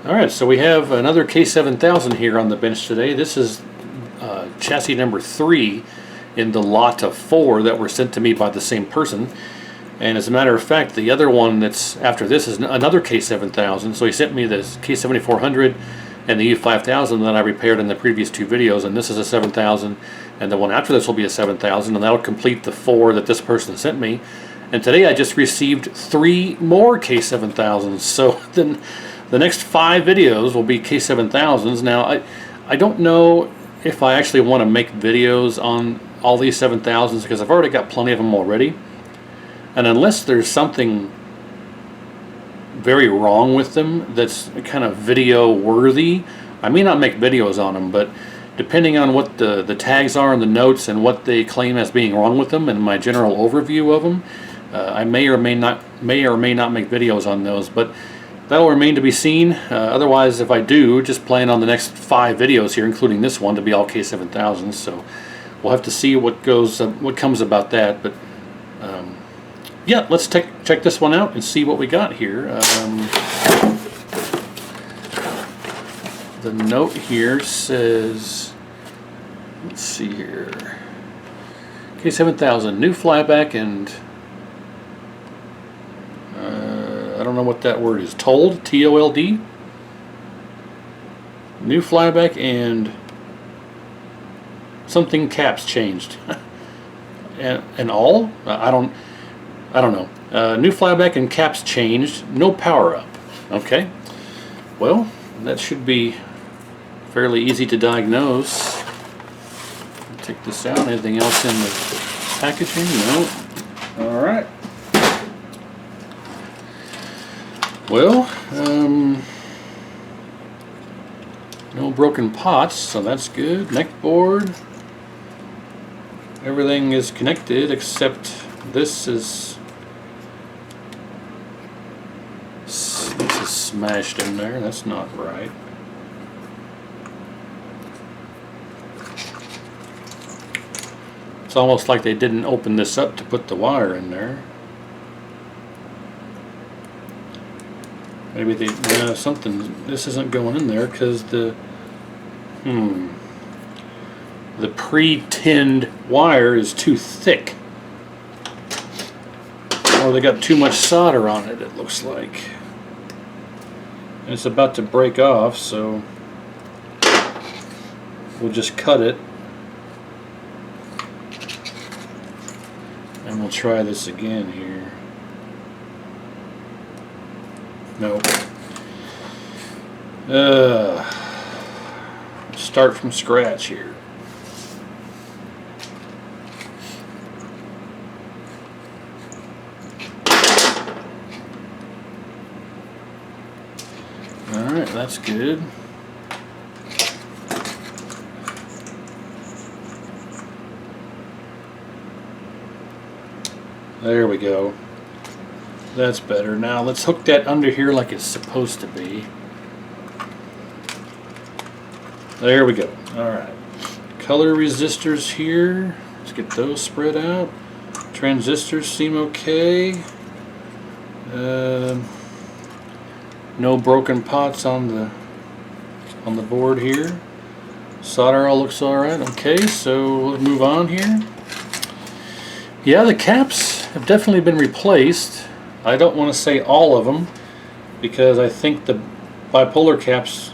Alright, so we have another K7000 here on the bench today. This is chassis number 3 in the lot of 4 that were sent to me by the same person. And as a matter of fact, the other one that's after this is another K7000. So he sent me this K7400 and the U5000 that I repaired in the previous 2 videos, and this is a 7000, and the one after this will be a 7000, and that'll complete the 4 that this person sent me. And today I just received 3 more K7000s. So then the next 5 videos will be K7000s. Now I don't know if I actually want to make videos on all these 7000s because I've already got plenty of them already. And unless there's something very wrong with them that's kind of video worthy, I may not make videos on them, but depending on what the tags are and the notes and what they claim as being wrong with them and my general overview of them, I may or may not make videos on those, but that'll remain to be seen. Otherwise, if I do, just plan on the next 5 videos here, including this one, to be all K7000s. So we'll have to see what comes about that. But yeah, let's check this one out and see what we got here. The note here says, let's see here, K7000, new flyback and I don't know what that word is. Told, T-O-L-D. New flyback and something caps changed. and all? I don't know. New flyback and caps changed. No power up. Okay. Well, that should be fairly easy to diagnose. Take this out. Anything else in the packaging? No. All right. Well, no broken pots, so that's good. Neck board. Everything is connected except this is smashed in there. That's not right. It's almost like they didn't open this up to put the wire in there. Maybe they something. This isn't going in there because the pre-tinned wire is too thick, or they got too much solder on it. It looks like, and it's about to break off. So we'll just cut it, and we'll try this again here. Nope. Start from scratch here. Alright, that's good. There we go. That's better. Now let's hook that under here like it's supposed to be. There we go. Alright. Color resistors here. Let's get those spread out. Transistors seem okay. No broken pots on the board here. Solder all looks alright. Okay, so we'll move on here. Yeah, the caps have definitely been replaced. I don't want to say all of them because I think the bipolar caps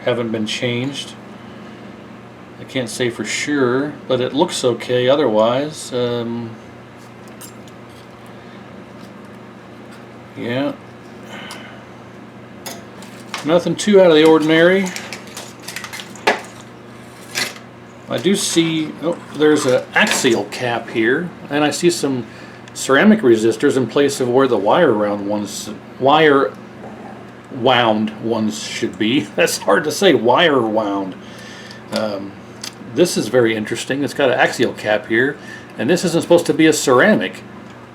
haven't been changed. I can't say for sure, but it looks okay otherwise. Yeah. Nothing too out of the ordinary. I do see, oh, there's an axial cap here, and I see some ceramic resistors in place of where the wire wound ones should be. That's hard to say, wire wound. This is very interesting. It's got an axial cap here, and this isn't supposed to be a ceramic.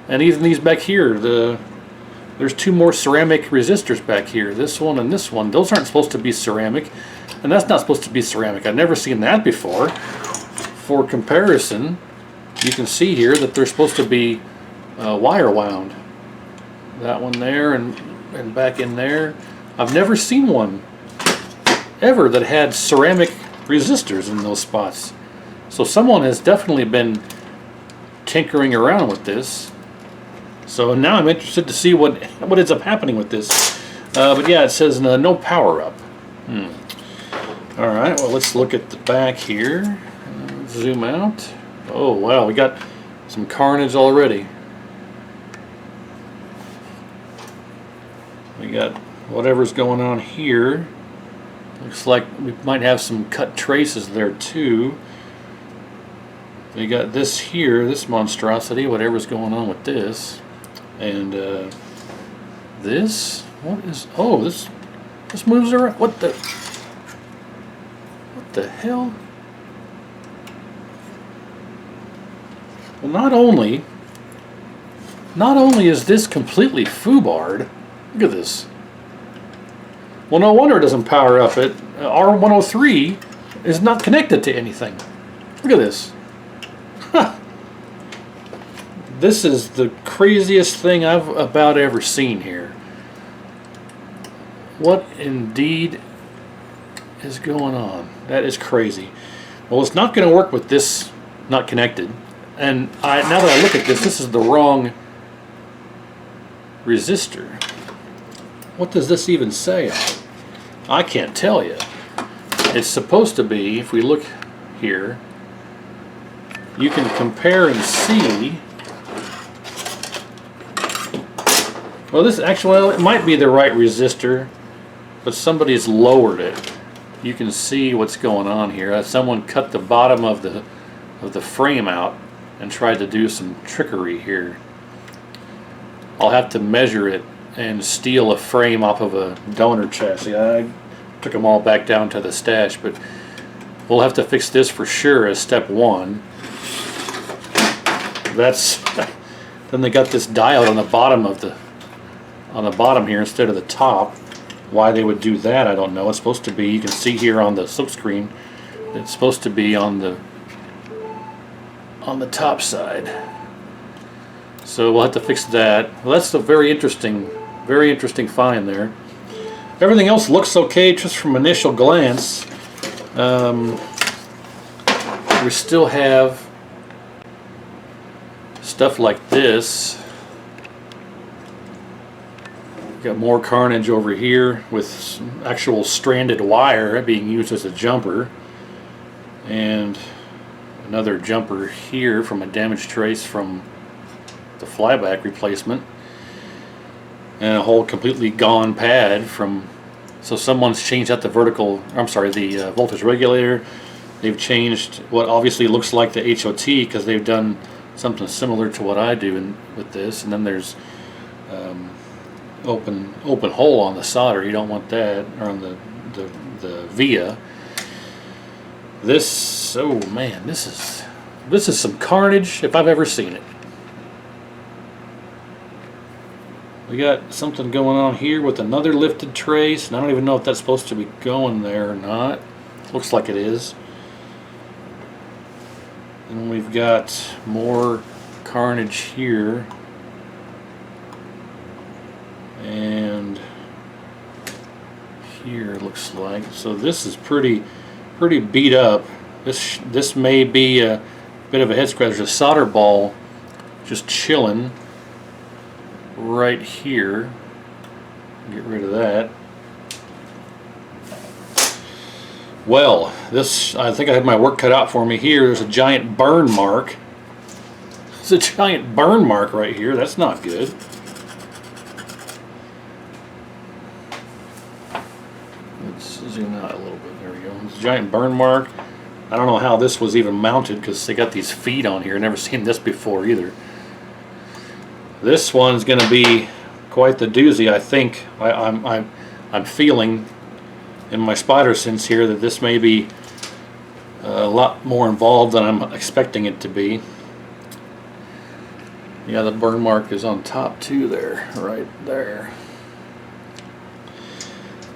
And even these back here, there's 2 more ceramic resistors back here. This one and this one. Those aren't supposed to be ceramic, and that's not supposed to be ceramic. I've never seen that before. For comparison, you can see here that they're supposed to be wire wound. That one there and back in there. I've never seen one ever that had ceramic resistors in those spots. So someone has definitely been tinkering around with this. So now I'm interested to see what ends up happening with this. But yeah, it says no power up. Alright, well, let's look at the back here. Zoom out. Oh wow, we got some carnage already. We got whatever's going on here. Looks like we might have some cut traces there too. We got this here, this monstrosity, whatever's going on with this. And this, what is, oh, this moves around. What the hell? Well, not only is this completely foobarred, look at this. Well, no wonder it doesn't power up. R103 is not connected to anything. Look at this. This is the craziest thing I've about ever seen here. What indeed is going on? That is crazy. Well, it's not going to work with this not connected. And now that I look at this, this is the wrong resistor. What does this even say? I can't tell you. It's supposed to be, if we look here, you can compare and see. Well, this actually, well, it might be the right resistor, but somebody's lowered it. You can see what's going on here. Someone cut the bottom of the frame out and tried to do some trickery here. I'll have to measure it and steal a frame off of a donor chassis. I took them all back down to the stash, but we'll have to fix this for sure as step one. That's then they got this diode on the bottom of the bottom here instead of the top. Why they would do that, I don't know. It's supposed to be, you can see here on the silk screen, it's supposed to be on the top side. So we'll have to fix that. Well, that's a very interesting find there. Everything else looks okay just from initial glance. We still have stuff like this. Got more carnage over here with some actual stranded wire being used as a jumper, and another jumper here from a damaged trace from the flyback replacement, and a whole completely gone pad from, so someone's changed out the the voltage regulator. They've changed what obviously looks like the HOT because they've done something similar to what I do with this, and then there's open hole on the solder. You don't want that, or on the via. This, oh man, this is some carnage if I've ever seen it. We got something going on here with another lifted trace, and I don't even know if that's supposed to be going there or not. Looks like it is. And we've got more carnage here. And here it looks like. So this is pretty beat up. This may be a bit of a head scratcher. There's a solder ball just chilling right here. Get rid of that. Well, this, I think I had my work cut out for me here. There's a giant burn mark. There's a giant burn mark right here. That's not good. Let's zoom out a little bit. There we go. It's a giant burn mark. I don't know how this was even mounted because they got these feet on here. Never seen this before either. This one's going to be quite the doozy. I think I'm feeling in my spider sense here that this may be a lot more involved than I'm expecting it to be. Yeah, the burn mark is on top too there, right there.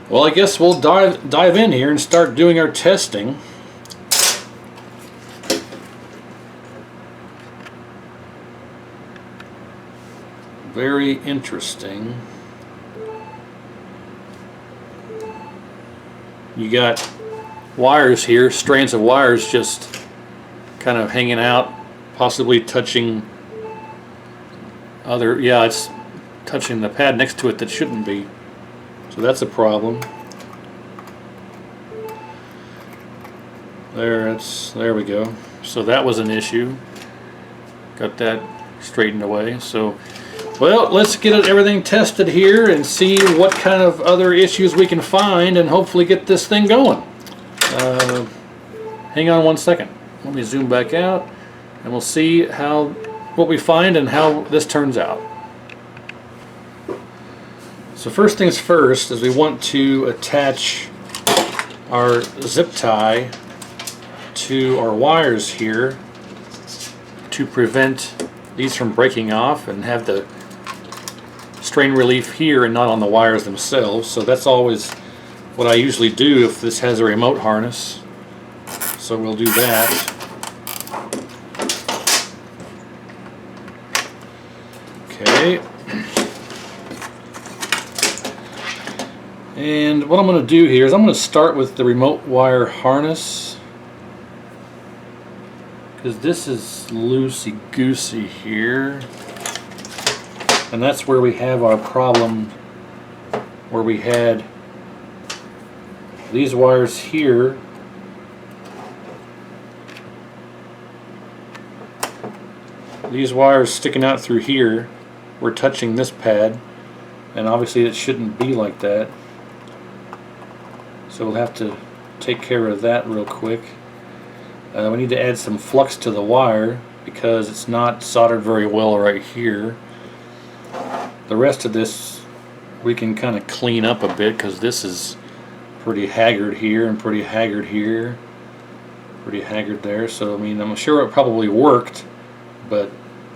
Well, I guess we'll dive in here and start doing our testing. Very interesting. you got wires here, strands of wires just kind of hanging out, possibly touching other, yeah, it's touching the pad next to it that shouldn't be. So that's a problem. There we go. So that was an issue. Got that straightened away. So, well, let's get everything tested here and see what kind of other issues we can find and hopefully get this thing going. Hang on one second. Let me zoom back out and we'll see what we find and how this turns out. So first things first is we want to attach our zip tie to our wires here to prevent these from breaking off and have the strain relief here and not on the wires themselves. So that's always what I usually do if this has a remote harness. So we'll do that. Okay. And what I'm going to do here is I'm going to start with the remote wire harness, because this is loosey-goosey here, and that's where we have our problem, where we had these wires here sticking out through here were touching this pad, and obviously it shouldn't be like that. So we'll have to take care of that real quick. We need to add some flux to the wire because it's not soldered very well right here. The rest of this we can kind of clean up a bit because this is pretty haggard here and pretty haggard here, pretty haggard there. So I mean, I'm sure it probably worked, but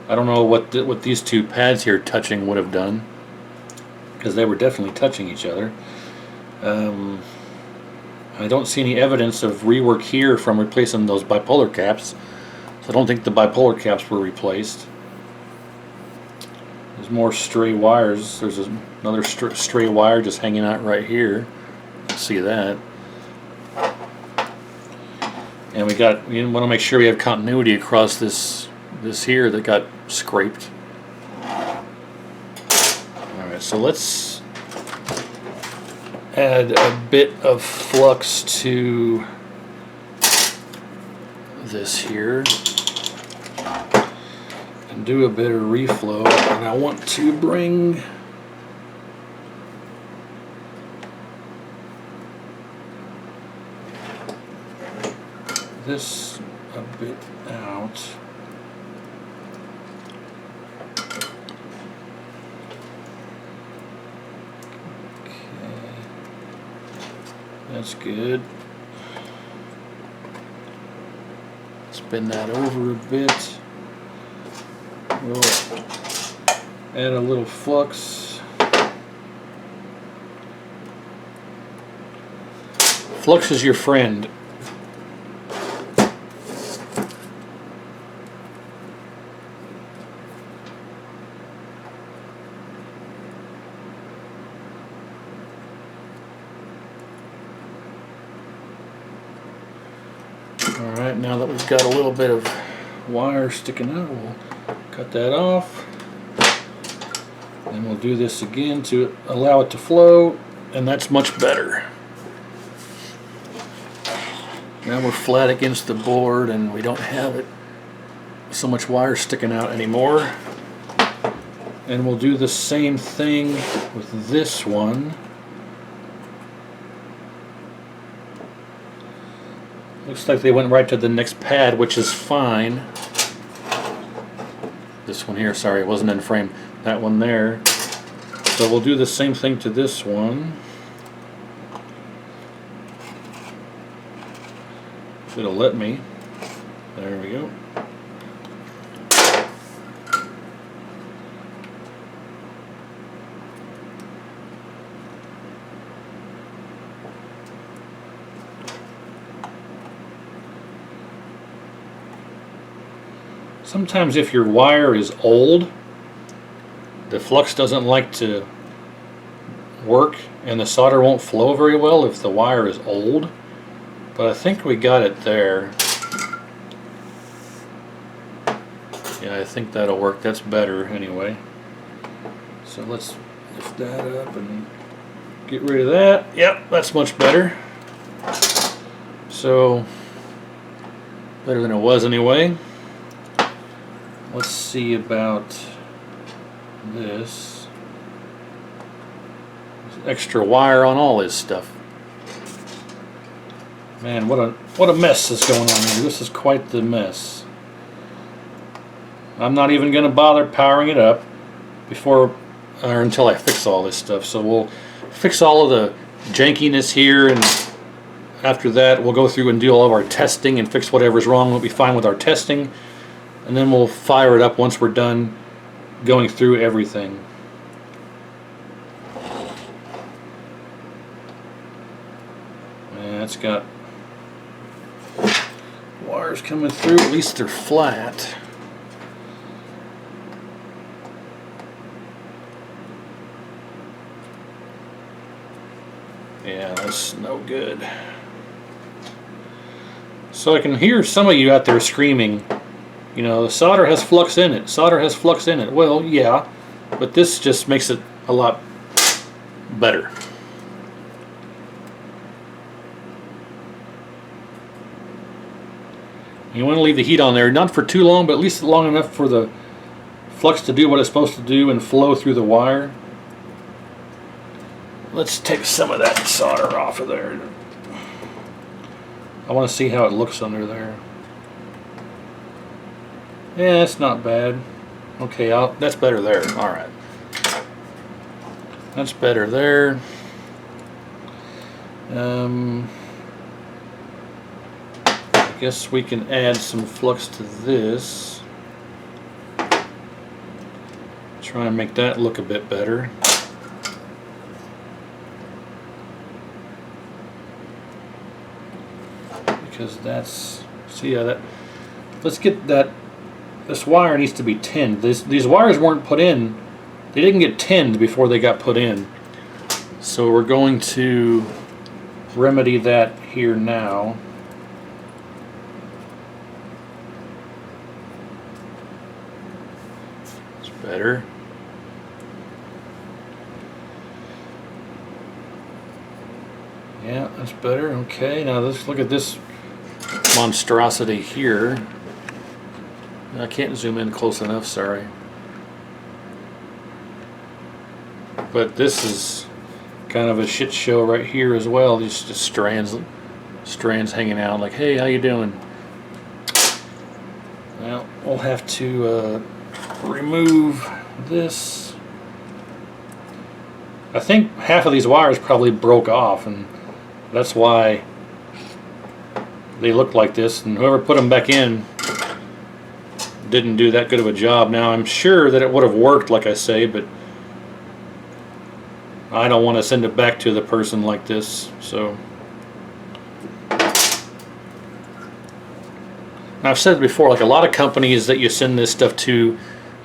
I don't know what these two pads here touching would have done, because they were definitely touching each other. I don't see any evidence of rework here from replacing those bipolar caps, so I don't think the bipolar caps were replaced. There's more stray wires. There's another stray wire just hanging out right here. See that? And we want to make sure we have continuity across this here that got scraped. Alright, so let's add a bit of flux to this here and do a bit of reflow. And I want to bring this a bit out. That's good. Spin that over a bit. We'll add a little flux. Flux is your friend. Alright, now that we've got a little bit of wire sticking out, we'll cut that off. And we'll do this again to allow it to flow, and that's much better. Now we're flat against the board and we don't have it so much wire sticking out anymore. And we'll do the same thing with this one. Looks like they went right to the next pad, which is fine. This one here, sorry, it wasn't in frame. That one there. So we'll do the same thing to this one. It'll let me. There we go. Sometimes if your wire is old, the flux doesn't like to work, and the solder won't flow very well if the wire is old. But I think we got it there. Yeah, I think that'll work. That's better anyway. So let's lift that up and get rid of that. Yep, that's much better. So, better than it was anyway. Let's see about this. There's extra wire on all this stuff. Man, what a mess is going on here. This is quite the mess. I'm not even going to bother powering it up before or until I fix all this stuff. So we'll fix all of the jankiness here, and after that we'll go through and do all of our testing and fix whatever's wrong. We'll be fine with our testing, and then we'll fire it up once we're done going through everything. And it's got wires coming through, at least they're flat. Yeah, that's no good. So I can hear some of you out there screaming, you know, the solder has flux in it. Solder has flux in it. Well, yeah, but this just makes it a lot better. You want to leave the heat on there, not for too long, but at least long enough for the flux to do what it's supposed to do and flow through the wire. Let's take some of that solder off of there. I want to see how it looks under there. Yeah, it's not bad. Okay, that's better there. Alright. That's better there. I guess we can add some flux to this. Try and make that look a bit better. Because that's, see, yeah, that, let's get that, this wire needs to be tinned. These wires weren't put in, they didn't get tinned before they got put in. So we're going to remedy that here now. It's better. Yeah, that's better. Okay, now let's look at this monstrosity here. I can't zoom in close enough, sorry. But this is kind of a shit show right here as well. These just strands hanging out like, hey, how you doing? Well, we'll have to remove this. I think half of these wires probably broke off, and that's why they look like this, and whoever put them back in didn't do that good of a job. Now I'm sure that it would have worked, like I say, but I don't want to send it back to the person like this. So I've said before, like a lot of companies that you send this stuff to,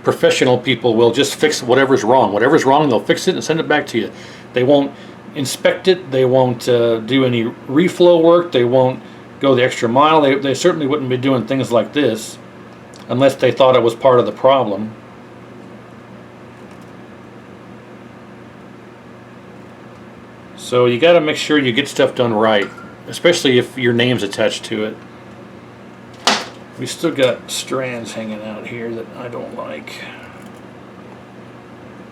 professional people will just fix whatever's wrong. Whatever's wrong, they'll fix it and send it back to you. They won't inspect it, they won't do any reflow work, they won't go the extra mile. They certainly wouldn't be doing things like this unless they thought it was part of the problem. So you got to make sure you get stuff done right, especially if your name's attached to it. We still got strands hanging out here that I don't like.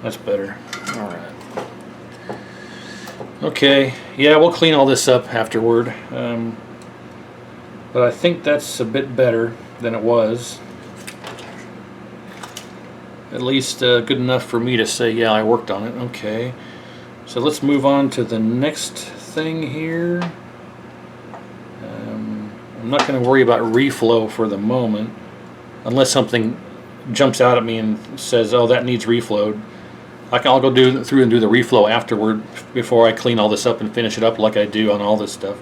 That's better. Alright. Okay, yeah, we'll clean all this up afterward. But I think that's a bit better than it was. At least good enough for me to say, yeah, I worked on it. Okay. So let's move on to the next thing here. I'm not going to worry about reflow for the moment, unless something jumps out at me and says, oh, that needs reflowed. I'll go through and do the reflow afterward before I clean all this up and finish it up like I do on all this stuff.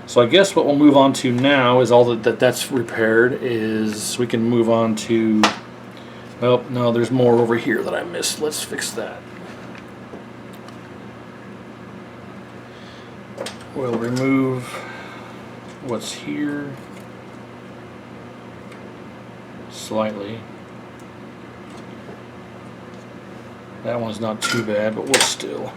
So I guess what we'll move on to now is all that's repaired is we can move on to, well, no, there's more over here that I missed. Let's fix that. We'll remove what's here slightly. That one's not too bad, but we'll still.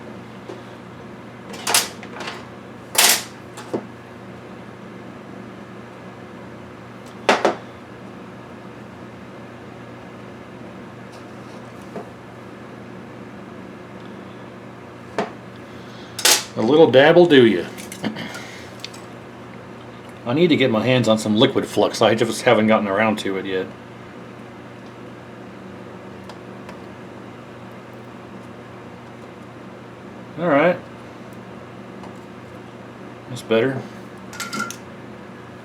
A little dab will do you. I need to get my hands on some liquid flux. I just haven't gotten around to it yet. Alright. That's better.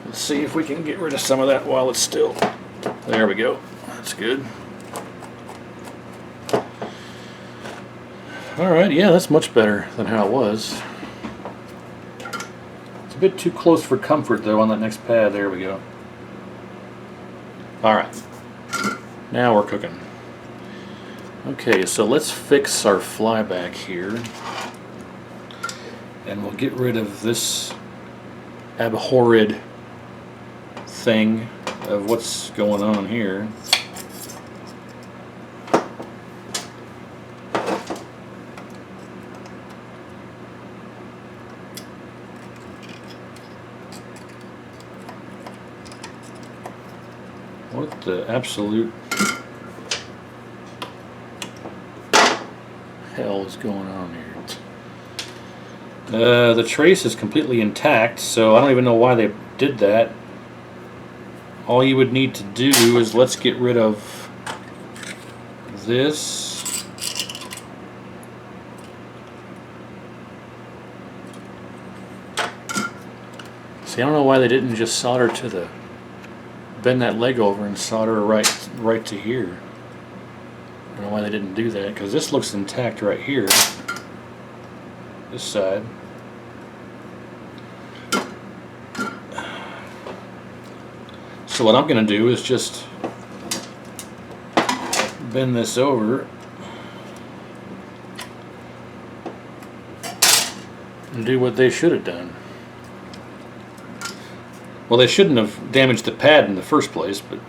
Let's see if we can get rid of some of that while it's still. There we go. That's good. Alright, yeah, that's much better than how it was. It's a bit too close for comfort though on that next pad. There we go. Alright. Now we're cooking. Okay, so let's fix our flyback here. And we'll get rid of this abhorred thing of what's going on here. What the absolute hell is going on here? The trace is completely intact, so I don't even know why they did that. All you would need to do is let's get rid of this. See, I don't know why they didn't just solder to the, bend that leg over and solder right to here. I don't know why they didn't do that, because this looks intact right here. This side. So what I'm going to do is just bend this over and do what they should have done. Well, they shouldn't have damaged the pad in the first place, but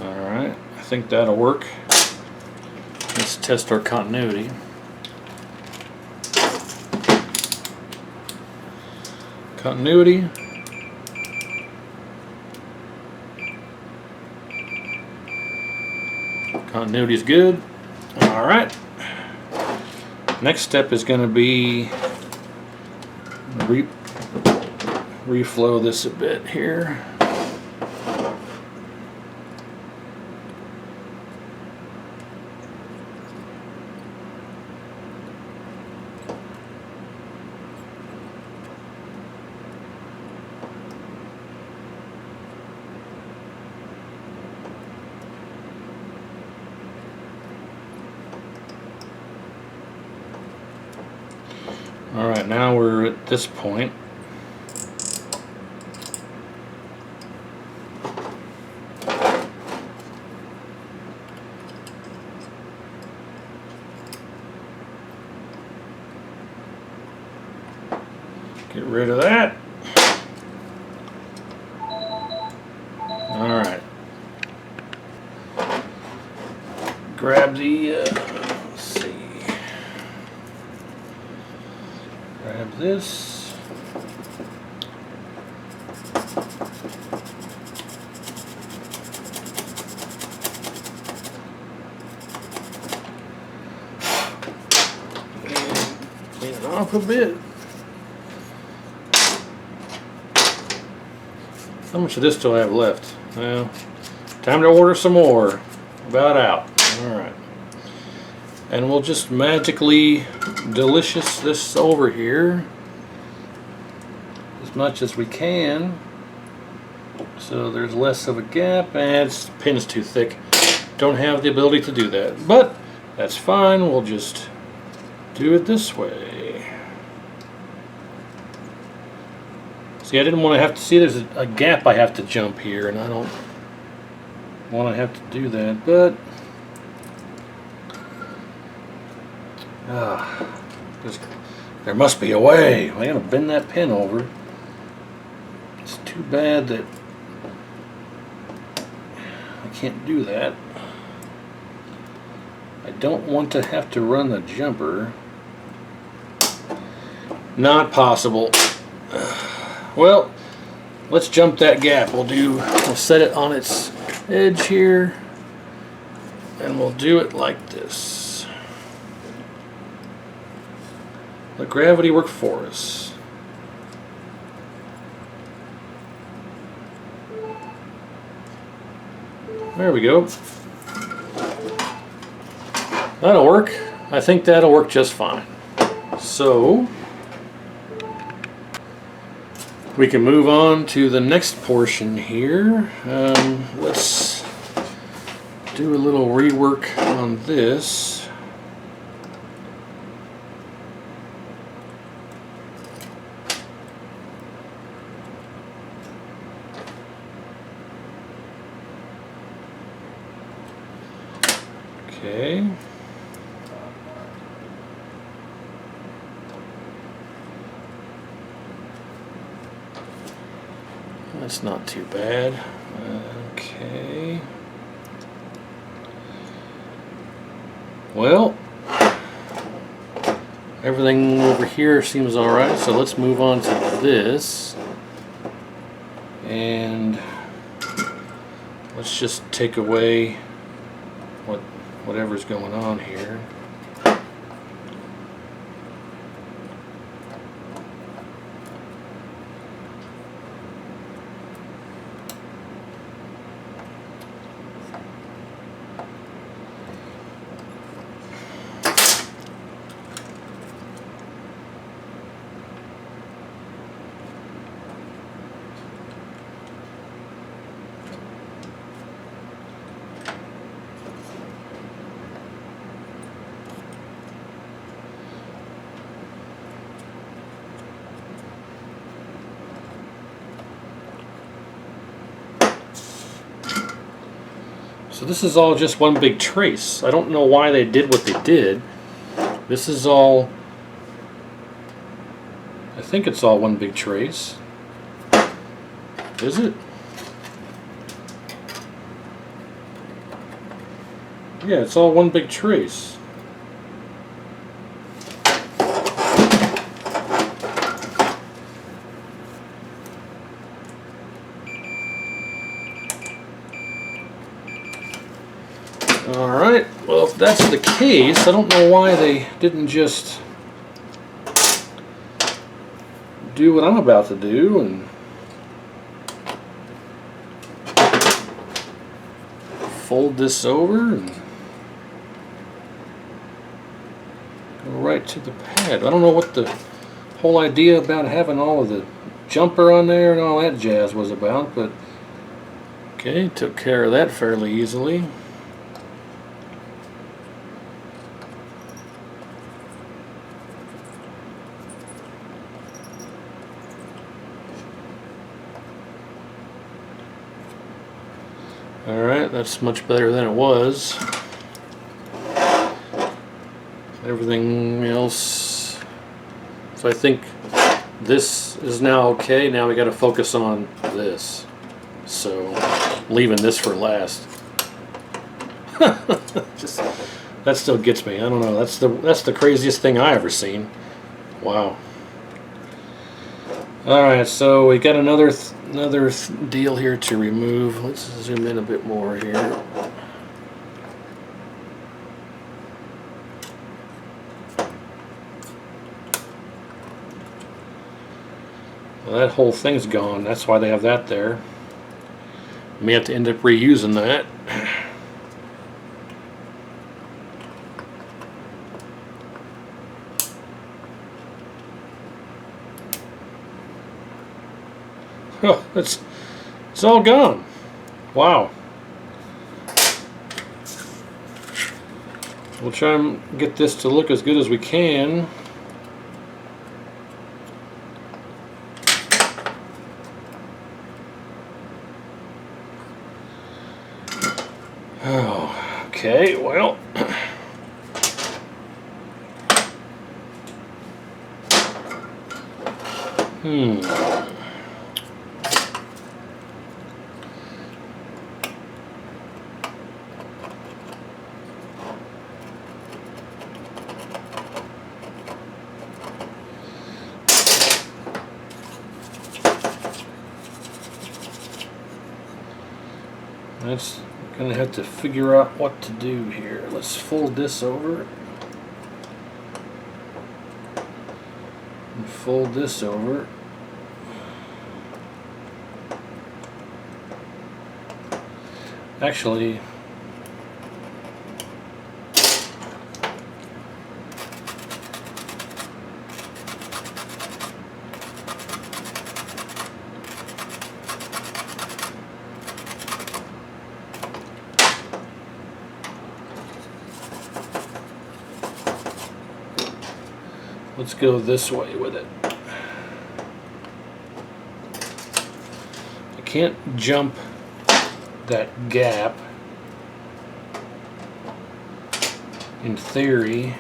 I think that'll work. Let's test our continuity. Continuity. Continuity is good. All right. Next step is going to be reflow this a bit here. Alright, now we're at this point. Get rid of that. Alright. Grab the, let's see. Grab this. And clean it off a bit. How much of this do I have left? Well, time to order some more. About out. Alright. And we'll just magically delicious this over here as much as we can, so there's less of a gap, and the pin's too thick. don't have the ability to do that. But that's fine, we'll just do it this way. See, I didn't want to have to see there's a gap I have to jump here, and I don't want to have to do that, but there must be a way. I gotta bend that pin over. It's too bad that I can't do that. I don't want to have to run the jumper. Not possible. Well, let's jump that gap. We'll set it on its edge here, and we'll do it like this. Let gravity work for us. There we go. That'll work. I think that'll work just fine. So we can move on to the next portion here. Let's do a little rework on this. Okay. That's not too bad. Okay. Well, everything over here seems alright, so let's move on to this. And let's just take away whatever's going on here. So this is all just one big trace. I don't know why they did what they did. This is all, I think it's all one big trace. Is it? Yeah, it's all one big trace. Alright, well if that's the case, I don't know why they didn't just do what I'm about to do and fold this over and go right to the pad. I don't know what the whole idea about having all of the jumper on there and all that jazz was about, but okay, took care of that fairly easily. Alright, that's much better than it was. Everything else, so I think this is now okay. Now we got to focus on this. So, leaving this for last. Just, that still gets me. I don't know. That's the craziest thing I ever seen. Wow. Alright, so we got another deal here to remove. Let's zoom in a bit more here. Well, that whole thing's gone. That's why they have that there. May have to end up reusing that. Oh, it's all gone. Wow. We'll try and get this to look as good as we can. Oh, okay, well. That's gonna have to figure out what to do here. Let's fold this over and fold this over. Actually, let's go this way with it. I can't jump that gap in theory.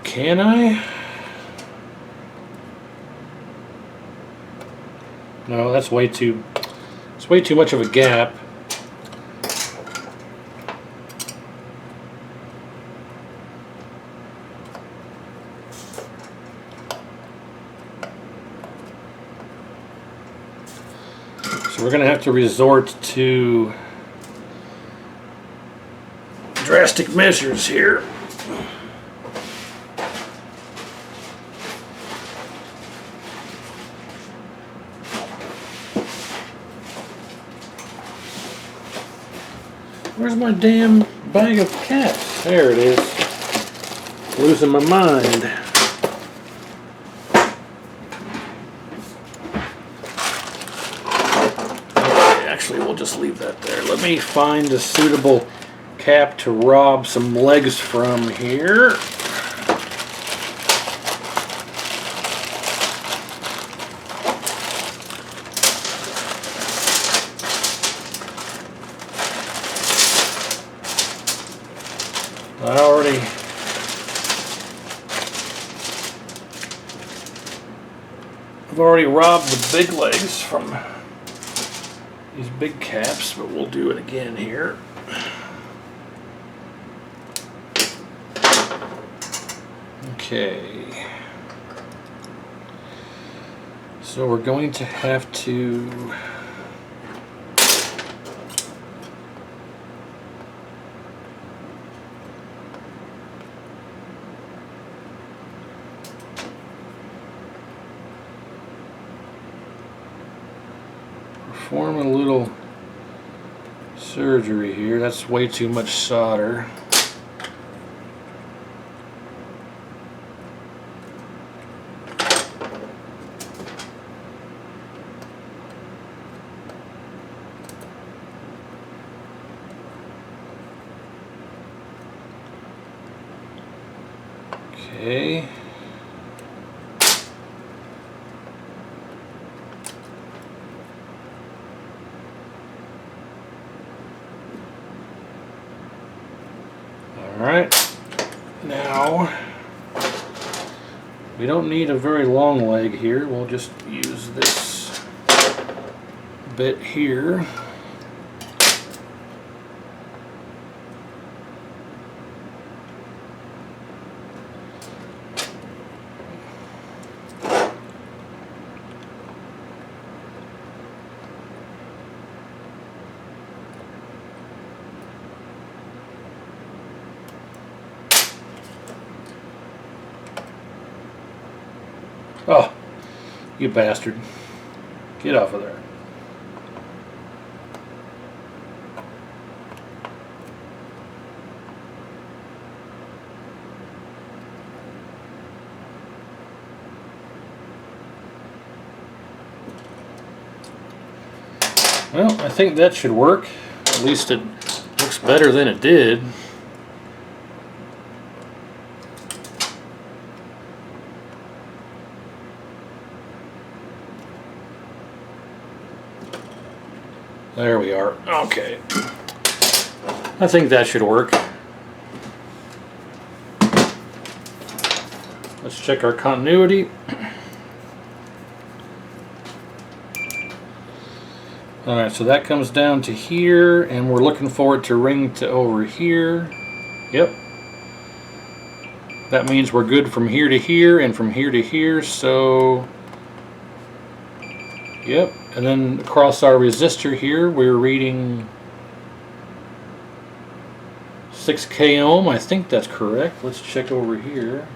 Can I? No, that's way too, it's way too much of a gap. So we're going to have to resort to drastic measures here. Where's my damn bag of caps? There it is. Losing my mind. Okay, actually we'll just leave that there. Let me find a suitable cap to rob some legs from here. I've already robbed the big legs from these big caps, but we'll do it again here. Okay. So we're going to have to perform a little surgery here. That's way too much solder. Okay. Alright, now we don't need a very long leg here. We'll just use this bit here. Oh, you bastard. Get off of there. Well, I think that should work. At least it looks better than it did. There we are. Okay. I think that should work. Let's check our continuity. Alright, so that comes down to here, and we're looking for it to ring to over here. Yep. That means we're good from here to here and from here to here, so... Yep, and then across our resistor here, we're reading 6K ohm. I think that's correct. Let's check over here.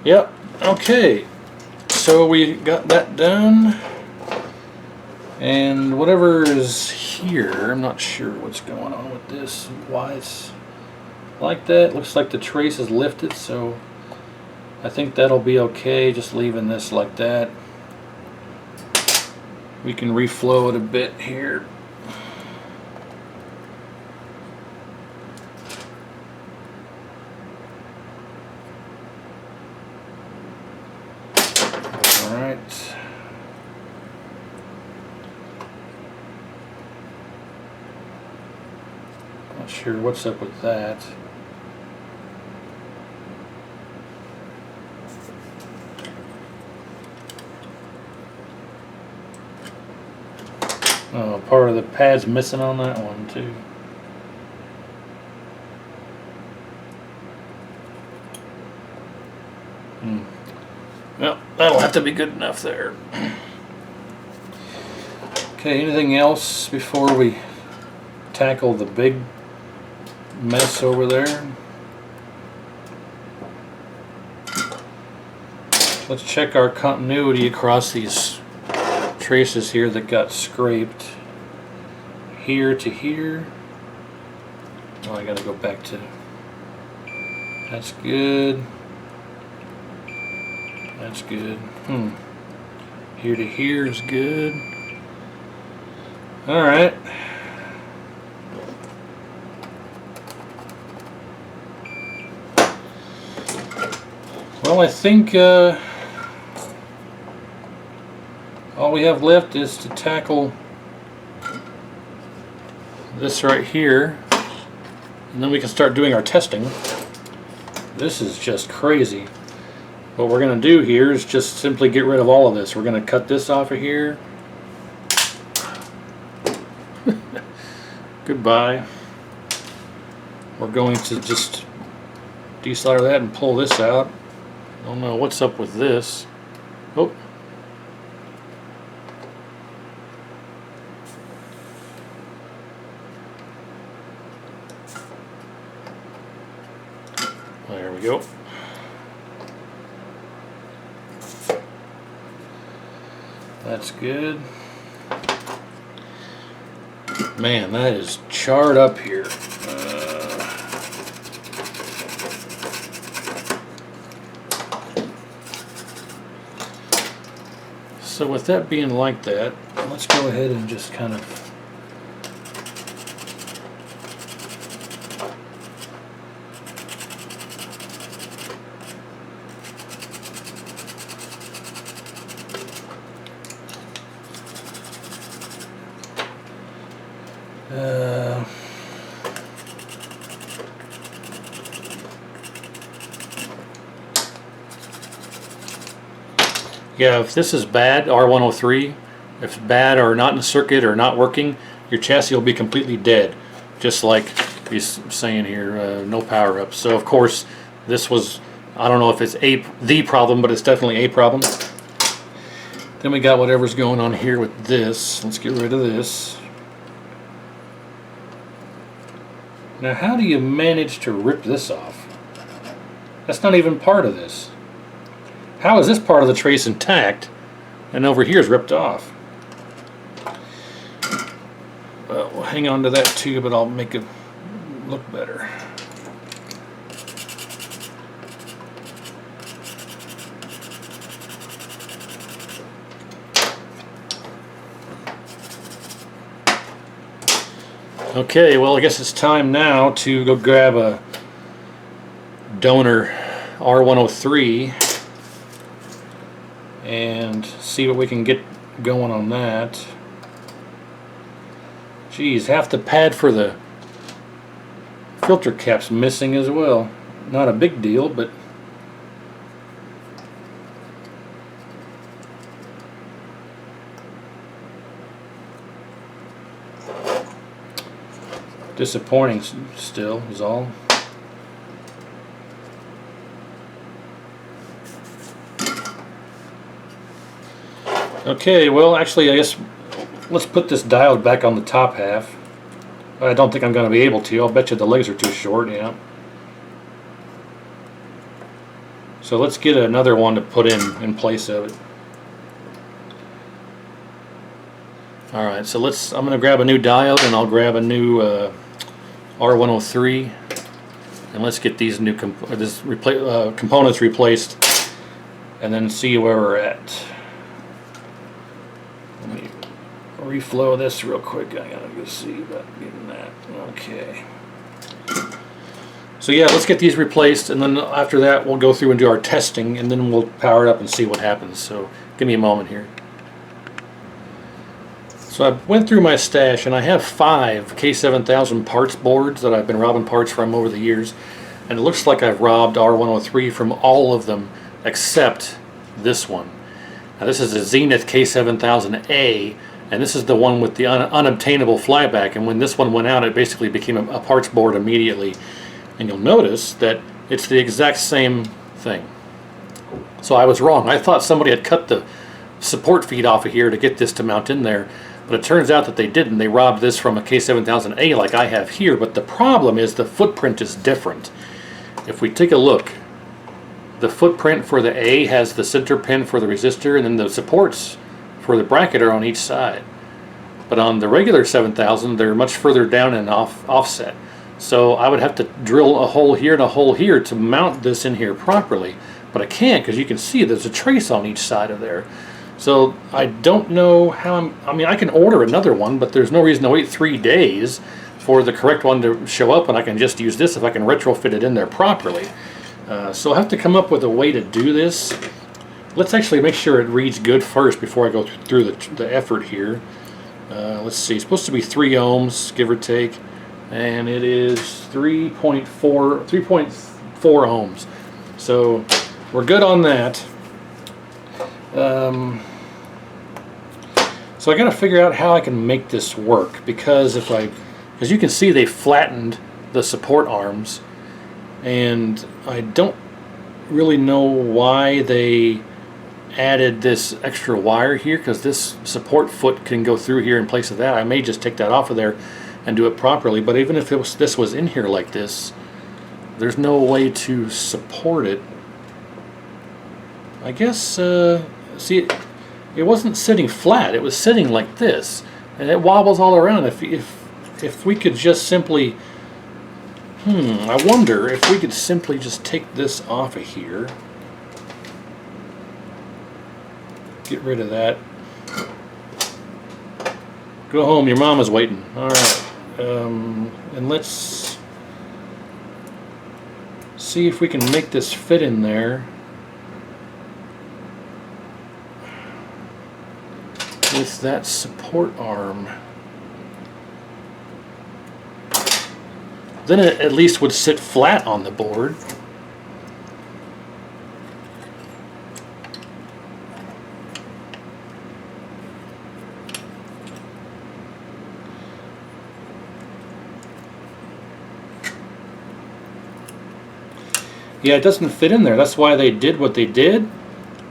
Yep, okay. So we got that done. And whatever is here, I'm not sure what's going on with this, why it's like that. Looks like the trace is lifted, so I think that'll be okay, just leaving this like that. We can reflow it a bit here. Alright. Not sure what's up with that. Oh, part of the pad's missing on that one too. Well, that'll have to be good enough there. Okay, anything else before we tackle the big mess over there? Let's check our continuity across these traces here that got scraped. Here to here. Oh, I gotta go back to... That's good. That's good. Here to here is good. Alright. Well, I think all we have left is to tackle this right here, and then we can start doing our testing. This is just crazy. What we're going to do here is just simply get rid of all of this. We're going to cut this off of here. Goodbye. We're going to just desolder that and pull this out. Don't know what's up with this. Oh. There we go. That's good. Man, that is charred up here. So with that being like that, let's go ahead and just kind of yeah, if this is bad, R103, if it's bad or not in the circuit or not working, your chassis will be completely dead. Just like he's saying here, no power up. So of course, this was, I don't know if it's the problem, but it's definitely a problem. Then we got whatever's going on here with this. Let's get rid of this. Now how do you manage to rip this off? That's not even part of this. How is this part of the trace intact and over here is ripped off? Well, we'll hang on to that too, but I'll make it look better. Okay, well I guess it's time now to go grab a donor R103 and see what we can get going on that. Geez, half the pad for the filter cap's missing as well. Not a big deal, but disappointing still is all. Okay, well actually I guess let's put this diode back on the top half. I don't think I'm going to be able to. I'll bet you the legs are too short, yeah. So let's get another one to put in place of it. Alright, so I'm going to grab a new diode and I'll grab a new R103 and let's get these new components replaced and then see where we're at. Let me reflow this real quick. I gotta go see about getting that. Okay. So yeah, let's get these replaced and then after that we'll go through and do our testing and then we'll power it up and see what happens. So give me a moment here. So I went through my stash and I have 5 K7000 parts boards that I've been robbing parts from over the years, and it looks like I've robbed R103 from all of them except this one. Now this is a Zenith K7000A, and this is the one with the unobtainable flyback, and when this one went out it basically became a parts board immediately. And you'll notice that it's the exact same thing. So I was wrong. I thought somebody had cut the support feed off of here to get this to mount in there. But it turns out that they didn't. They robbed this from a K7000A like I have here, but the problem is the footprint is different. If we take a look, the footprint for the A has the center pin for the resistor, and then the supports for the bracket are on each side. But on the regular 7000, they're much further down and offset. So I would have to drill a hole here and a hole here to mount this in here properly. But I can't, because you can see there's a trace on each side of there. So I don't know how I mean, I can order another one, but there's no reason to wait 3 days for the correct one to show up, and I can just use this if I can retrofit it in there properly. So I'll have to come up with a way to do this. Let's actually make sure it reads good first before I go through the effort here. Let's see, it's supposed to be 3 ohms, give or take, and it is 3.4 ohms. So we're good on that. So I got to figure out how I can make this work, because because you can see they flattened the support arms, and I don't really know why they added this extra wire here, because this support foot can go through here in place of that. I may just take that off of there and do it properly, but even if this was in here like this, there's no way to support it. I guess see, it wasn't sitting flat, it was sitting like this, and it wobbles all around. If we could just simply, I wonder if we could simply just take this off of here, get rid of that, go home, your mama's waiting. Alright, and let's see if we can make this fit in there with that support arm. Then it at least would sit flat on the board. Yeah, it doesn't fit in there. That's why they did what they did.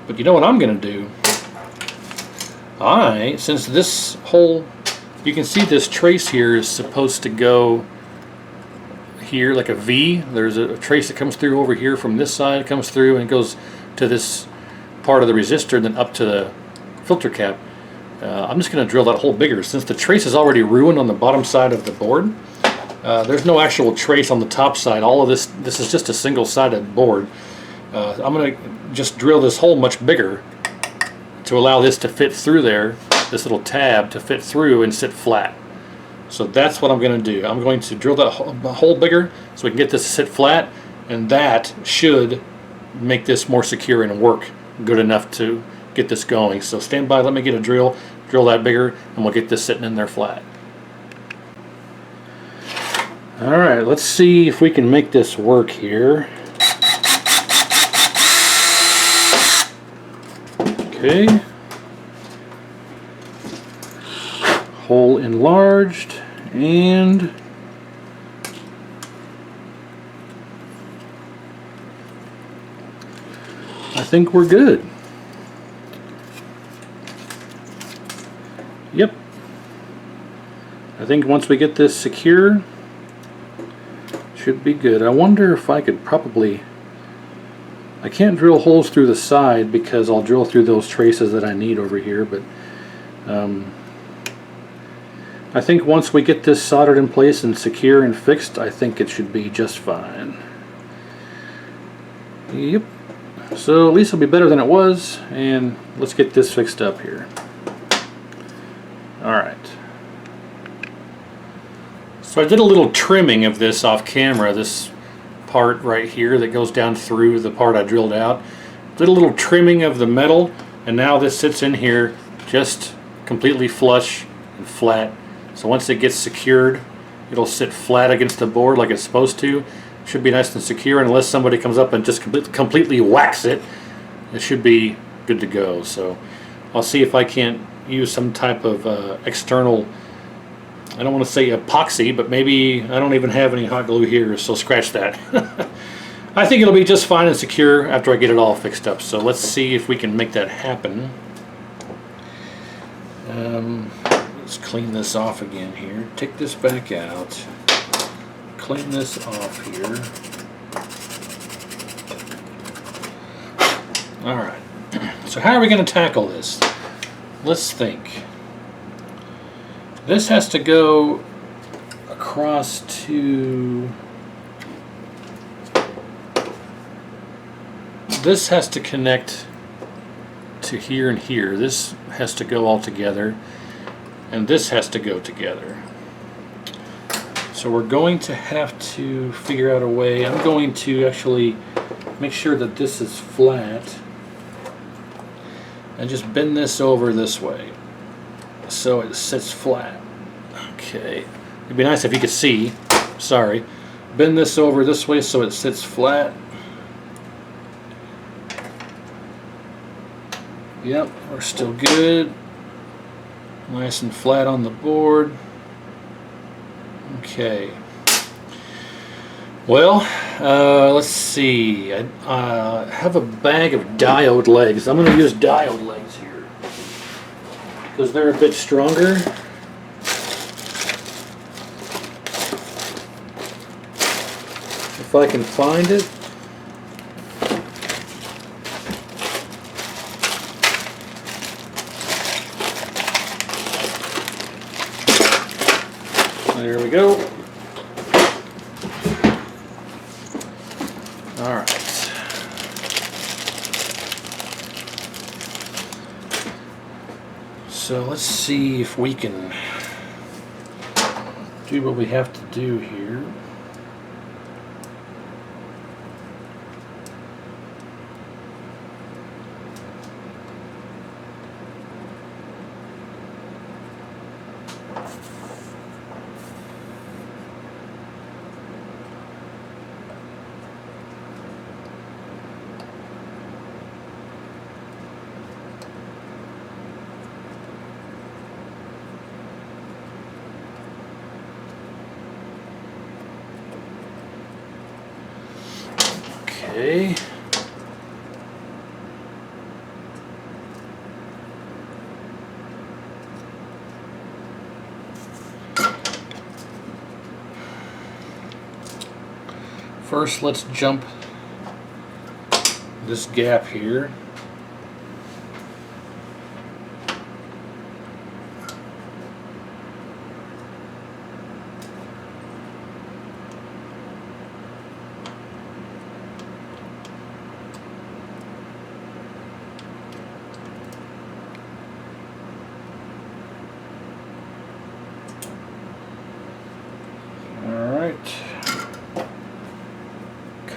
But you know what I'm going to do? Since this whole, you can see this trace here is supposed to go here like a V. There's a trace that comes through over here from this side, it comes through and it goes to this part of the resistor and then up to the filter cap. I'm just going to drill that hole bigger. Since the trace is already ruined on the bottom side of the board, there's no actual trace on the top side. All of this is just a single-sided board. I'm going to just drill this hole much bigger to allow this to fit through there, this little tab to fit through and sit flat. So that's what I'm going to do. I'm going to drill that hole bigger so we can get this to sit flat, and that should make this more secure and work good enough to get this going. So stand by, let me get a drill that bigger, and we'll get this sitting in there flat. Alright, let's see if we can make this work here. Okay. Hole enlarged, and I think we're good. Yep. I think once we get this secure, should be good. I wonder if I could probably... I can't drill holes through the side because I'll drill through those traces that I need over here, but I think once we get this soldered in place and secure and fixed, I think it should be just fine. Yep. So at least it'll be better than it was, and let's get this fixed up here. Alright. So I did a little trimming of this off camera, this part right here that goes down through the part I drilled out. Did a little trimming of the metal, and now this sits in here just completely flush and flat. So once it gets secured, it'll sit flat against the board like it's supposed to. It should be nice and secure, and unless somebody comes up and just completely whacks it, it should be good to go. So I'll see if I can't use some type of external, I don't want to say epoxy, but maybe I don't even have any hot glue here, so scratch that. I think it'll be just fine and secure after I get it all fixed up. So let's see if we can make that happen. Let's clean this off again here. Take this back out. Clean this off here. Alright. So how are we going to tackle this? Let's think. This has to go across to... This has to connect to here and here. This has to go all together, and this has to go together. So we're going to have to figure out a way. I'm going to actually make sure that this is flat and just bend this over this way so it sits flat. Okay, it'd be nice if you could see. Sorry. Bend this over this way so it sits flat. Yep, we're still good. Nice and flat on the board. Okay. Well, let's see. I have a bag of diode legs. I'm going to use diode legs here because they're a bit stronger. If I can find it. There we go. All right. So let's see if we can do what we have to do here. Okay. First, let's jump this gap here.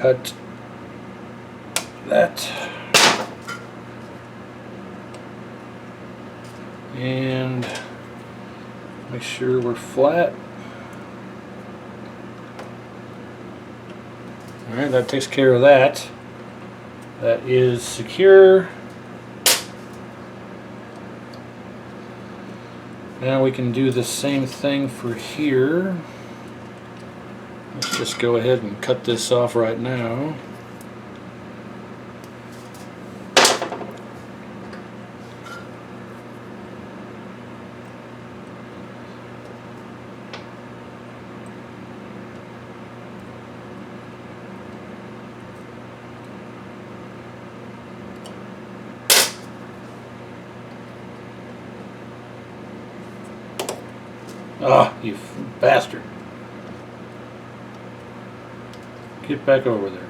cut that. And make sure we're flat. Alright, that takes care of that. That is secure. Now we can do the same thing for here. Let's just go ahead and cut this off right now. Ah, you bastard. Get back over there.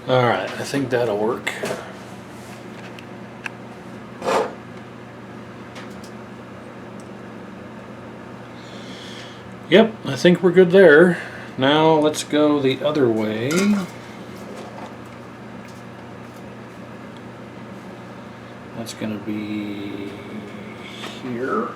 Alright, I think that'll work. Yep, I think we're good there. Now let's go the other way. That's going to be here.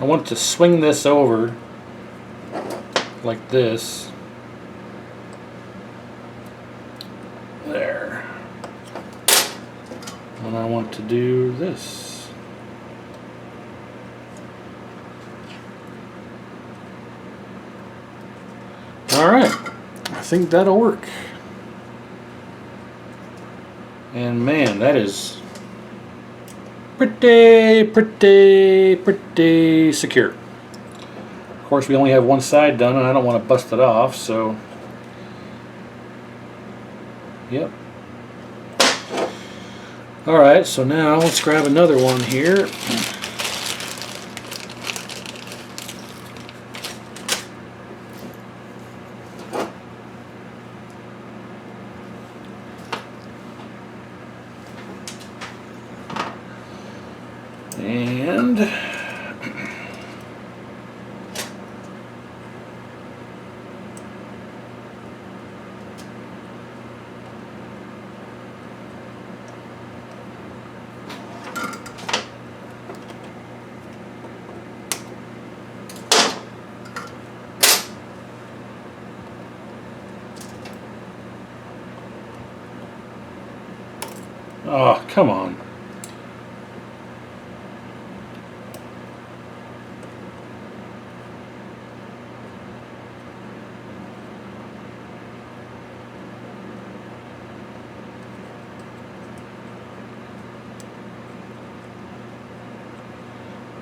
I want to swing this over like this. There. And I want to do this. Alright, I think that'll work. And man, that is pretty secure. Of course, we only have one side done and I don't want to bust it off, so yep. Alright, so now let's grab another one here. And oh, come on.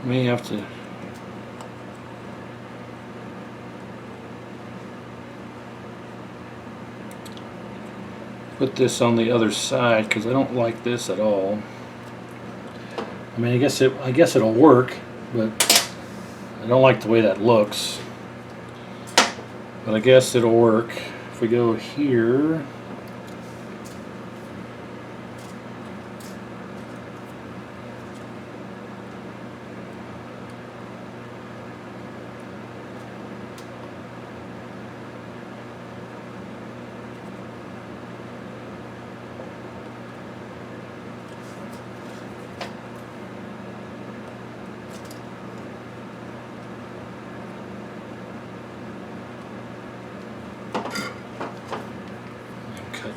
May have to put this on the other side because I don't like this at all. I mean, I guess it'll work, but I don't like the way that looks. But I guess it'll work. If we go here,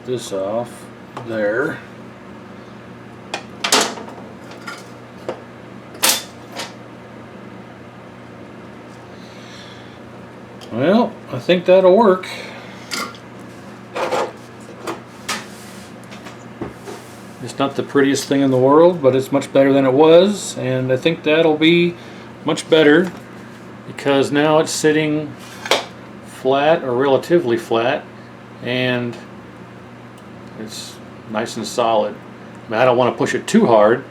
Take this off there. Well, I think that'll work. It's not the prettiest thing in the world, but it's much better than it was, and I think that'll be much better because now it's sitting flat or relatively flat, and it's nice and solid. I mean, I don't want to push it too hard.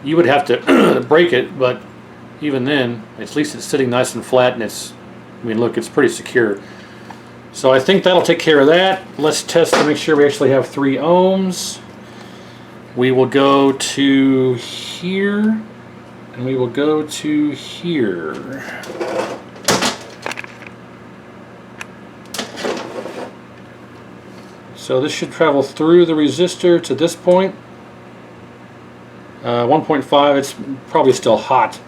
You would have to break it, but even then, at least it's sitting nice and flat, and it's, I mean, look, it's pretty secure. So I think that'll take care of that. Let's test to make sure we actually have 3 ohms. We will go to here, and we will go to here. So this should travel through the resistor to this point. 1.5, it's probably still hot.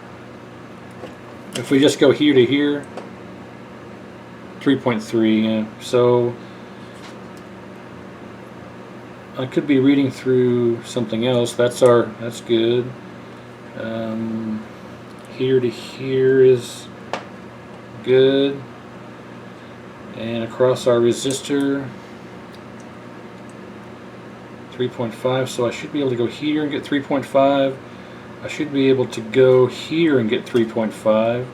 If we just go here to here, 3.3, yeah. So I could be reading through something else. That's good. Here to here is good, and across our resistor 3.5, so I should be able to go here and get 3.5. I should be able to go here and get 3.5.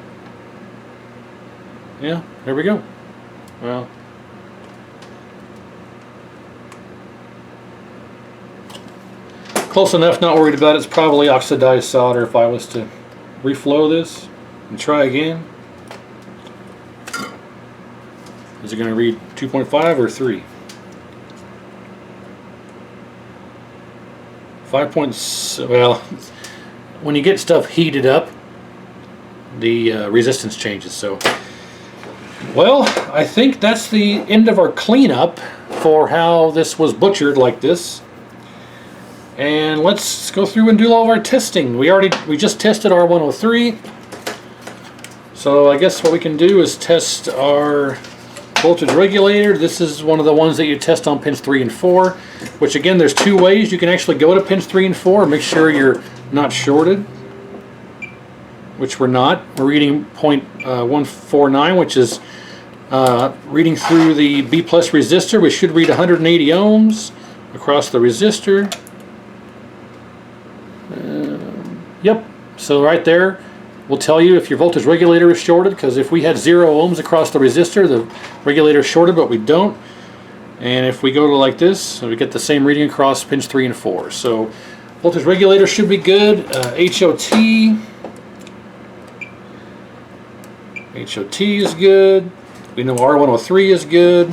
Yeah, there we go. Well, close enough, not worried about it. It's probably oxidized solder. If I was to reflow this and try again, is it going to read 2.5 or 3? 5. Well, when you get stuff heated up, the resistance changes. So, well, I think that's the end of our cleanup for how this was butchered like this. And let's go through and do all of our testing. We just tested our 103. So I guess what we can do is test our voltage regulator. This is one of the ones that you test on pins 3 and 4, which again, there's 2 ways you can actually go to pins 3 and 4 and make sure you're not shorted, which we're not. We're reading 0.149, which is reading through the B plus resistor. We should read 180 ohms across the resistor. Yep, so right there will tell you if your voltage regulator is shorted, because if we had 0 ohms across the resistor, the regulator is shorted, but we don't. And if we go to like this, we get the same reading across pins 3 and 4. So voltage regulator should be good. HOT is good. We know R103 is good.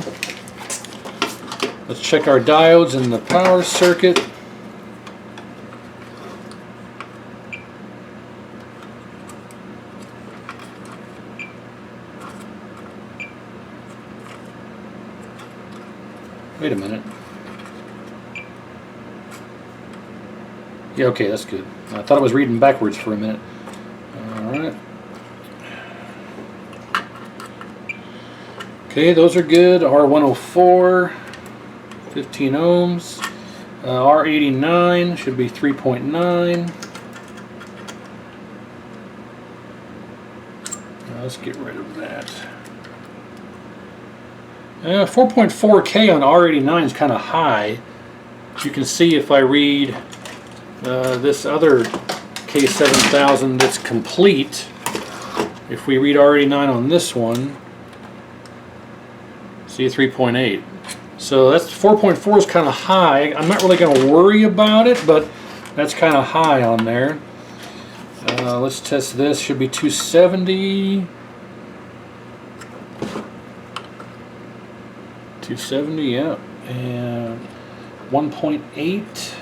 Let's check our diodes in the power circuit. Wait a minute. Yeah, okay, that's good. I thought it was reading backwards for a minute. Alright. Okay, those are good. R104, 15 ohms. R89 should be 3.9. Let's get rid of that. 4.4K on R89 is kind of high. You can see if I read this other K7000 that's complete, if we read R89 on this one, see 3.8. So that's 4.4 is kind of high. I'm not really going to worry about it, but that's kind of high on there. Let's test this. Should be 270. 270, yeah, and 1.8,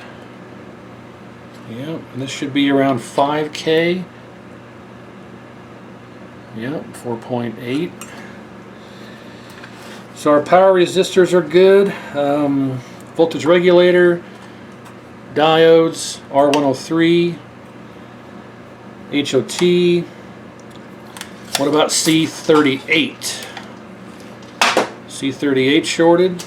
yeah, and this should be around 5K, yeah, 4.8. So our power resistors are good. Voltage regulator, diodes, R103, HOT. What about C38? C38 shorted.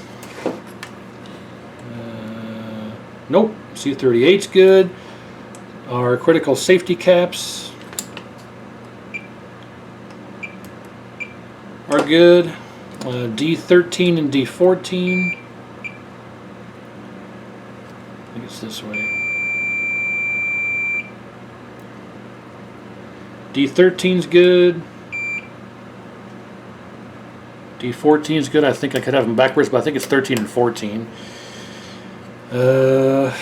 Nope. C38's good. Our critical safety caps are good. D13 and D14. I think it's this way. D13's good. D14's good. I think I could have them backwards, but I think it's 13 and 14. That's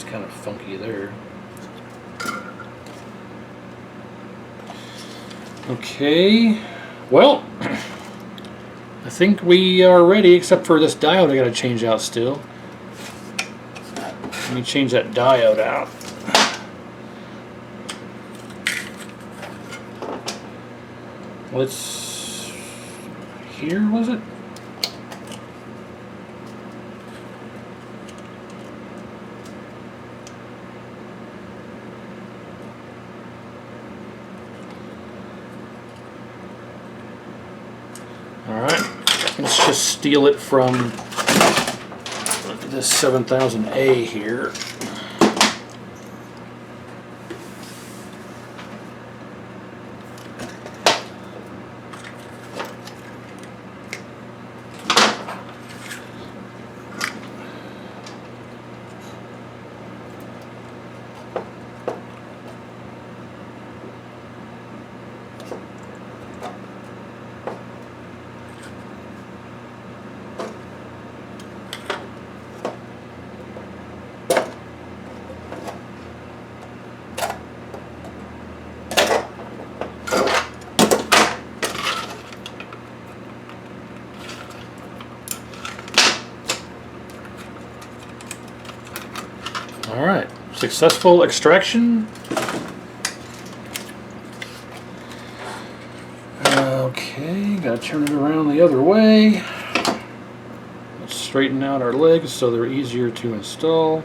kind of funky there. Okay. Well, I think we are ready, except for this diode I got to change out still. Let me change that diode out. Let's... Here, was it? Alright, let's just steal it from this 7000A here. Alright, successful extraction. Okay, gotta turn it around the other way. Let's straighten out our legs so they're easier to install.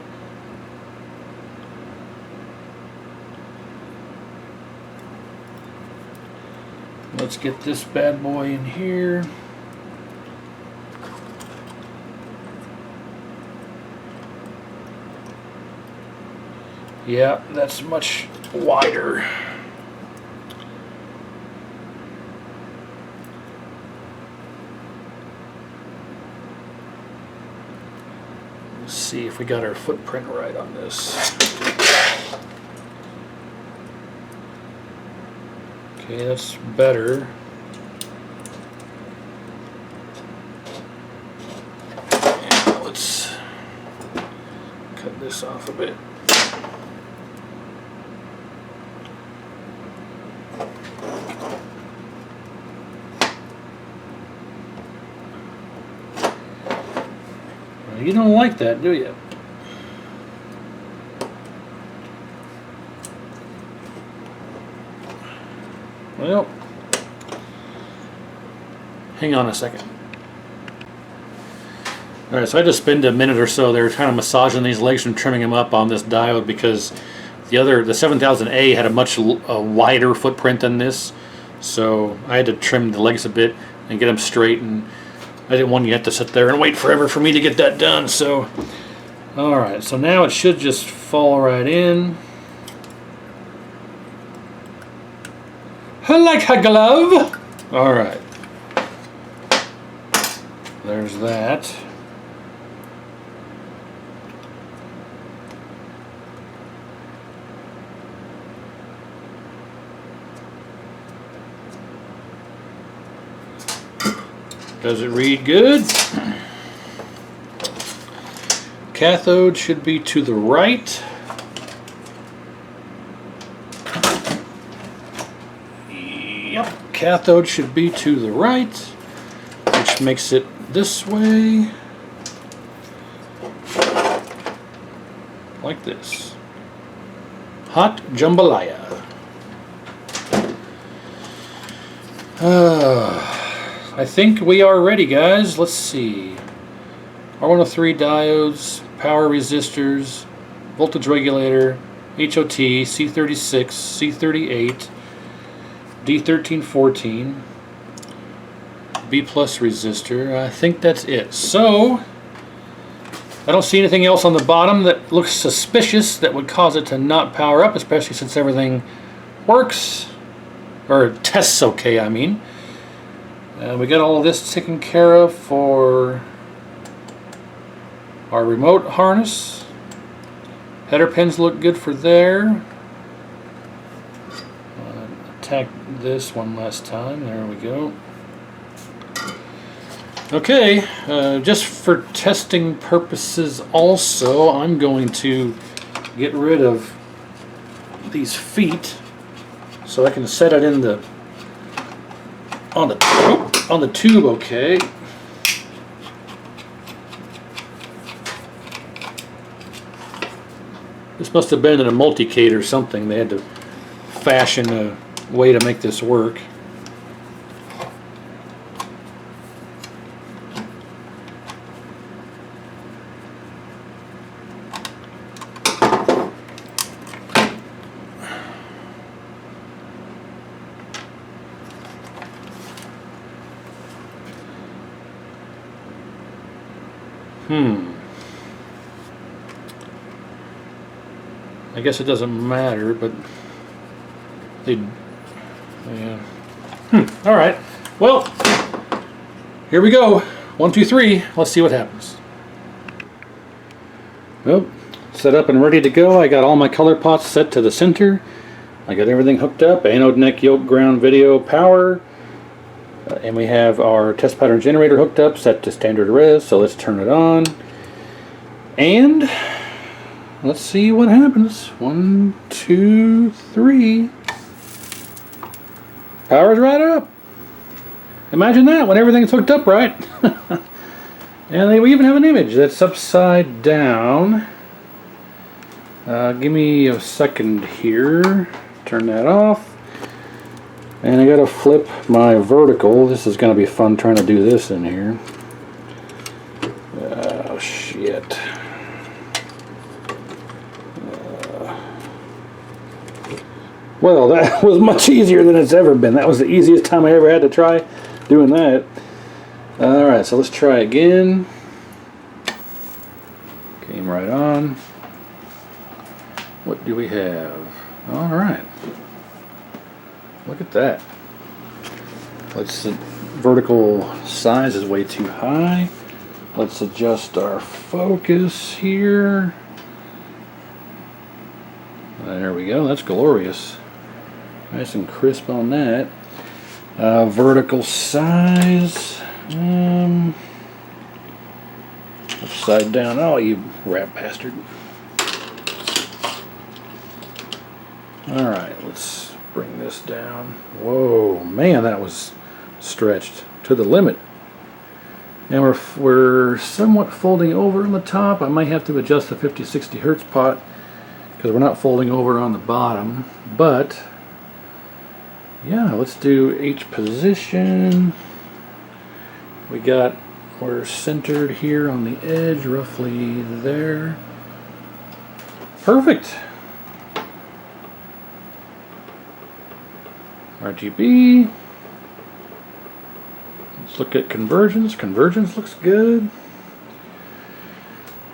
Let's get this bad boy in here. Yeah, that's much wider. Let's see if we got our footprint right on this. Okay, that's better. And let's cut this off a bit. You don't like that, do you? Well, hang on a second. Alright, so I just spent a minute or so there kind of massaging these legs and trimming them up on this diode because the 7000A had a much wider footprint than this. So I had to trim the legs a bit and get them straight, and I didn't want you to have to sit there and wait forever for me to get that done. So, alright, so now it should just fall right in. Like a glove. Alright. There's that. Does it read good? Cathode should be to the right. Yep, cathode should be to the right, which makes it this way. Like this. Hot jambalaya. I think we are ready, guys. Let's see. R103 diodes, power resistors, voltage regulator, HOT, C36, C38, D1314. B plus resistor. I think that's it. So I don't see anything else on the bottom that looks suspicious that would cause it to not power up, especially since everything works, or tests okay, I mean. We got all of this taken care of for our remote harness. Header pins look good for there. Attack this one last time. There we go. Okay, just for testing purposes also, I'm going to get rid of these feet so I can set it in the on the tube. Okay. This must have been in a multicade or something. They had to fashion a way to make this work. I guess it doesn't matter, but they, yeah. All right. Well, here we go. 1, 2, 3. Let's see what happens. Well, set up and ready to go. I got all my color pots set to the center. I got everything hooked up. Anode, neck, yoke, ground, video, power. And we have our test pattern generator hooked up, set to standard res. So let's turn it on. And let's see what happens. 1, 2, 3. Power's right up. Imagine that when everything's hooked up right. And we even have an image that's upside down. Give me a second here. Turn that off. And I gotta flip my vertical. This is gonna be fun trying to do this in here. Oh shit. Well, that was much easier than it's ever been. That was the easiest time I ever had to try doing that. Alright, so let's try again. Came right on. What do we have? Alright. Look at that. Vertical size is way too high. Let's adjust our focus here. There we go. That's glorious. Nice and crisp on that. Vertical size. Upside down. Oh, you rat bastard. Alright, let's bring this down. Whoa, man, that was stretched to the limit. And we're somewhat folding over on the top. I might have to adjust the 50-60 hertz pot because we're not folding over on the bottom. But yeah, let's do H position. We're centered here on the edge, roughly there. Perfect. RGB. Let's look at conversions. Conversions looks good.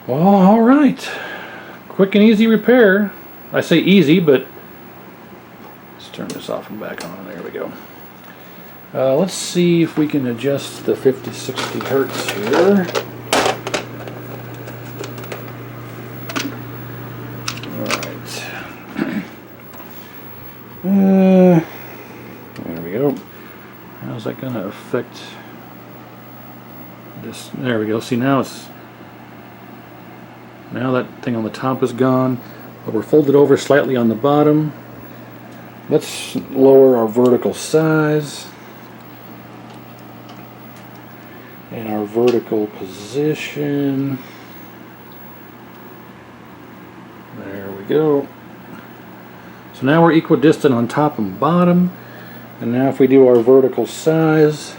Well, all right. Quick and easy repair. I say easy, but let's turn this off and back on. There we go. Let's see if we can adjust the 50-60 hertz here. All right. There we go. How's that going to affect this? There we go. See, now that thing on the top is gone, but we're folded over slightly on the bottom. Let's lower our vertical size and our vertical position. There we go. So now we're equidistant on top and bottom. And now if we do our vertical size,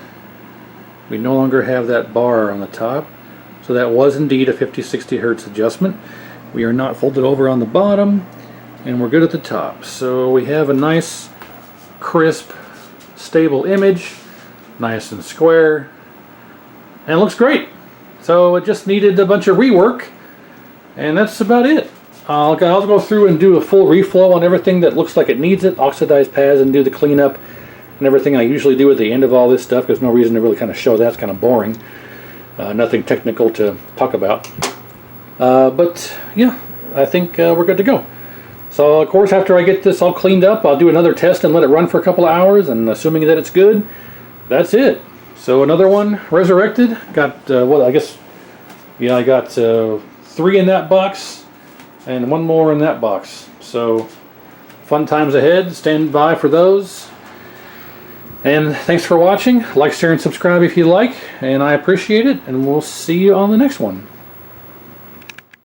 we no longer have that bar on the top. So that was indeed a 50-60 hertz adjustment. We are not folded over on the bottom, and we're good at the top. So we have a nice, crisp, stable image. nice and square, and it looks great. So it just needed a bunch of rework, and that's about it. I'll go through and do a full reflow on everything that looks like it needs it, oxidize pads, and do the cleanup and everything I usually do at the end of all this stuff. There's no reason to really kind of show that. It's kind of boring. Nothing technical to talk about. But yeah, I think we're good to go. So of course, after I get this all cleaned up, I'll do another test and let it run for a couple of hours, and assuming that it's good, that's it. So another one resurrected. Got what, I guess, yeah, I got 3 in that box and 1 more in that box. So fun times ahead. Stand by for those. And thanks for watching. Like, share, and subscribe if you like, and I appreciate it, and we'll see you on the next one.